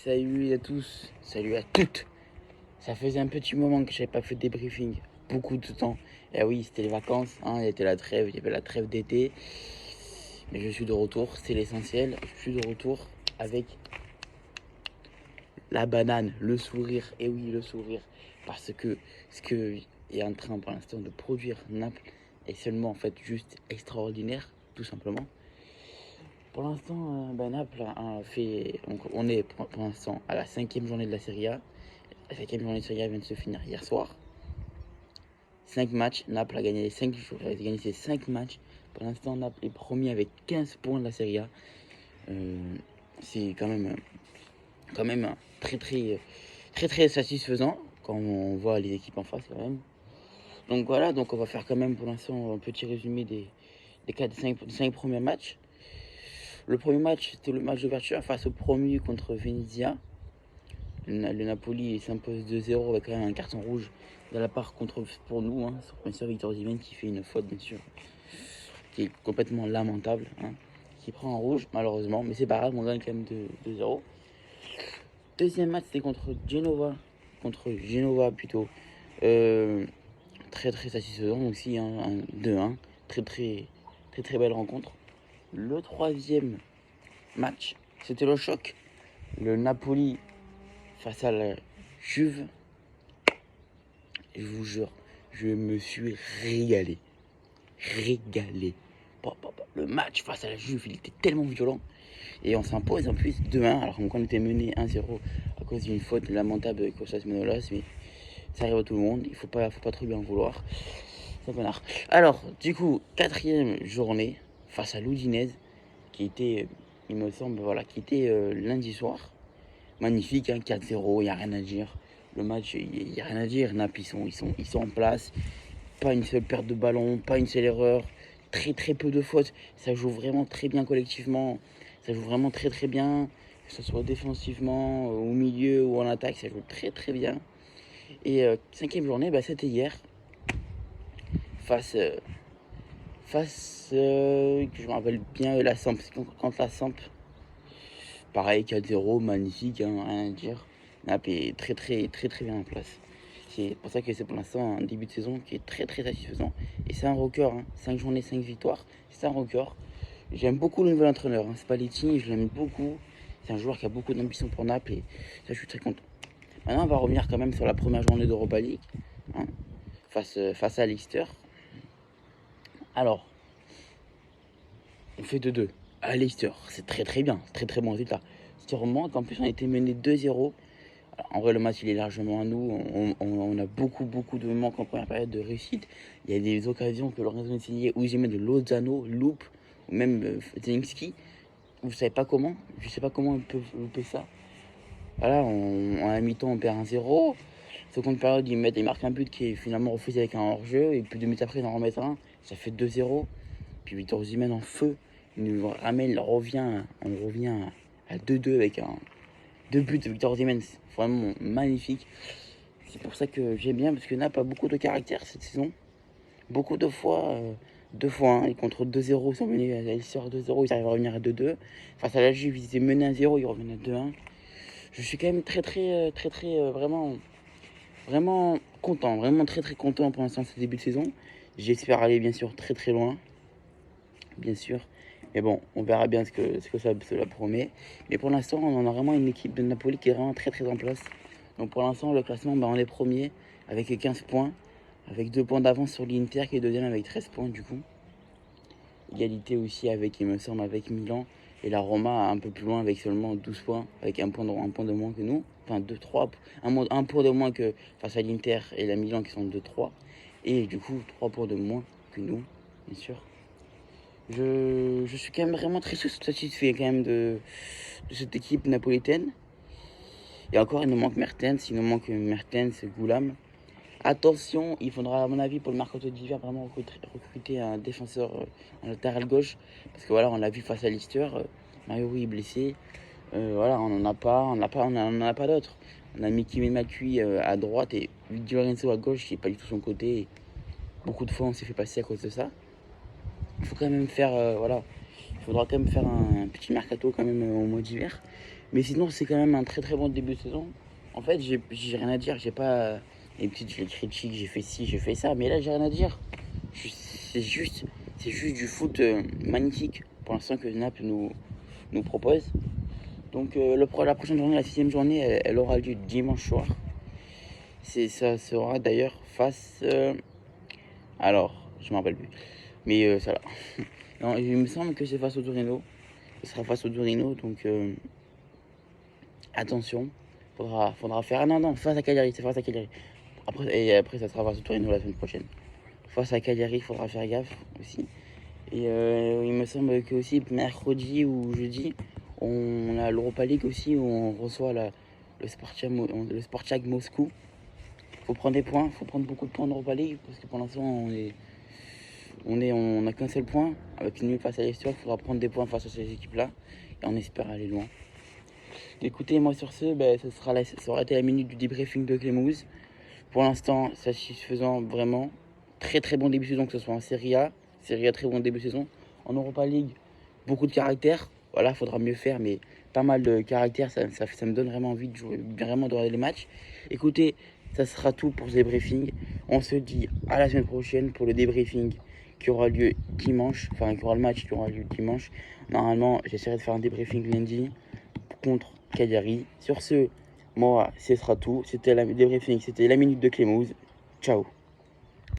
Salut à tous, salut à toutes. Ça faisait un petit moment que j'avais pas fait de débriefing, beaucoup de temps. Et oui, c'était les vacances, il y avait la trêve, il y avait la trêve d'été. Mais je suis de retour, c'est l'essentiel. Je suis de retour avec la banane, le sourire. Et oui, le sourire. Parce que ce que est en train pour l'instant de produire Naples est seulement en fait juste extraordinaire, tout simplement. Pour l'instant, Naples a fait. On est pour l'instant à la 5e journée de la Serie A. La 5e journée de Serie A vient de se finir hier soir. 5 matchs. Naples a gagné ses 5 matchs. Pour l'instant, Naples est premier avec 15 points de la Serie A. C'est quand même très satisfaisant quand on voit les équipes en face quand même. Donc voilà, donc on va faire quand même pour l'instant un petit résumé des 5 premiers matchs. Le premier match, c'était le match d'ouverture face au premier contre Venezia. Le Napoli s'impose 2-0 avec quand même un carton rouge de la part pour nous, bien sûr Victor Osimhen qui fait une faute bien sûr, qui est complètement lamentable, qui prend un rouge malheureusement, mais c'est pas grave, on gagne quand même 2-0. Deuxième match c'était contre Genova plutôt, très satisfaisant aussi, un 2-1, très belle rencontre. Le troisième match, c'était le choc, le Napoli face à la Juve. Je vous jure, je me suis régalé. Le match face à la Juve, il était tellement violent. Et on s'impose en plus 2-1, alors qu'on était mené 1-0 à cause d'une faute lamentable de Kostas Manolas. Mais ça arrive à tout le monde, il faut pas trop bien en vouloir. C'est un connard. Alors, du coup, 4e journée face à l'Udinese, qui était, il me semble, qui était lundi soir. Magnifique, 4-0, il n'y a rien à dire. Le match, il n'y a rien à dire. Naples, ils sont en place. Pas une seule perte de ballon, pas une seule erreur. Très peu de fautes. Ça joue vraiment très bien collectivement. Ça joue vraiment très bien. Que ce soit défensivement, au milieu ou en attaque, ça joue très bien. Et 5e journée, c'était hier. Face, que je me rappelle bien, la Samp. Contre la Samp. Pareil, 4-0, magnifique, rien à dire. Naples est très bien en place. C'est pour ça que c'est pour l'instant un début de saison qui est très satisfaisant. Et c'est un record, 5 journées, 5 victoires. C'est un record. J'aime beaucoup le nouvel entraîneur, Spalletti, je l'aime beaucoup. C'est un joueur qui a beaucoup d'ambition pour Naples et ça, je suis très content. Maintenant, on va revenir quand même sur la première journée d'Europa League, face à Leicester. Alors, on fait 2-2 à Leicester. C'est très bien, très bon résultat. Si tu remontes, en plus, on a été mené 2-0. En vrai, le match, il est largement à nous. On a beaucoup de moments en première période de réussite. Il y a des occasions que Lorenzo Insigne, Osimhen de Lozano loupe, ou même Zelinski. Vous savez pas comment. Je sais pas comment ils peuvent louper ça. Voilà, en la mi-temps, on perd 1-0. Seconde période, ils marquent un but qui est finalement refusé avec un hors-jeu. Et puis 2 minutes après, ils en remettent un. Ça fait 2-0. Puis Victor Osimhen en feu. Il nous ramène, on revient à 2-2 avec 2 buts de Victor Osimhen. C'est vraiment magnifique. C'est pour ça que j'aime bien, parce que Naples a beaucoup de caractère cette saison. Beaucoup de fois, et contre 2-0, ils sont menés à Leicester 2-0, ils arrivent à revenir à 2-2. Face à la Juve, ils étaient menés à 0, ils reviennent à 2-1. Je suis quand même vraiment content, vraiment très content pour l'instant de ce début de saison. J'espère aller bien sûr très loin, bien sûr. Mais bon, on verra bien ce que cela promet. Mais pour l'instant, on a vraiment une équipe de Napoli qui est vraiment très en place. Donc pour l'instant, le classement, on est premier avec 15 points, avec 2 points d'avance sur l'Inter qui est deuxième avec 13 points du coup. Égalité aussi avec, il me semble, avec Milan. Et la Roma un peu plus loin avec seulement 12 points, avec un point de moins que nous. Enfin, 2-3, un point de moins que face à l'Inter et la Milan qui sont 2-3. Et du coup, 3 points de moins que nous, bien sûr. Je suis quand même vraiment très satisfait quand même de cette équipe napolitaine. Et encore, il nous manque Mertens, Goulam. Attention, il faudra à mon avis pour le mercato d'hiver vraiment recruter un défenseur en latéral gauche. Parce que voilà, on l'a vu face à Leicester, Mario Rui est blessé. On n'en a pas d'autres. On a mis Kimi Makui à droite et Di Lorenzo à gauche qui n'est pas du tout son côté. Et beaucoup de fois on s'est fait passer à cause de ça. Il faut quand même faire, il faudra quand même faire un petit mercato quand même au mois d'hiver. Mais sinon, c'est quand même un très très bon début de saison. En fait, j'ai rien à dire. J'ai pas les petites critiques, j'ai fait ci, j'ai fait ça. Mais là, j'ai rien à dire. C'est juste du foot magnifique pour l'instant que Naples nous propose. Donc la prochaine journée, la sixième journée, elle aura lieu dimanche soir. Ça sera d'ailleurs face... alors, je m'en rappelle plus. Mais ça là. Non, il me semble que c'est face au Torino. Ce sera face au Torino, donc attention. Faudra faire... Ah non, non, face à Cagliari, c'est face à Cagliari. Après, ça sera face au Torino la semaine prochaine. Face à Cagliari, il faudra faire gaffe aussi. Et il me semble que aussi mercredi ou jeudi, on a l'Europa League aussi où on reçoit le Spartak Moscou. Faut prendre des points, faut prendre beaucoup de points en Europa League parce que pour l'instant on a qu'un seul point avec une nulle face à l'Estor. Il faudra prendre des points face à ces équipes-là et on espère aller loin. Écoutez, moi sur ce, ça aura été la minute du débriefing de Clémouse. Pour l'instant, satisfaisant vraiment. Très très bon début de saison, que ce soit en Serie A, très bon début de saison. En Europa League, beaucoup de caractère. Voilà, faudra mieux faire, mais pas mal de caractère. Ça me donne vraiment envie de jouer, vraiment de regarder les matchs. Écoutez, ça sera tout pour ce débriefing. On se dit à la semaine prochaine pour le débriefing qui aura lieu dimanche. Enfin, qui aura le match qui aura lieu dimanche. Normalement, j'essaierai de faire un débriefing lundi contre Cagliari. Sur ce, moi, ce sera tout. C'était la débriefing, c'était la minute de Clémouse. Ciao.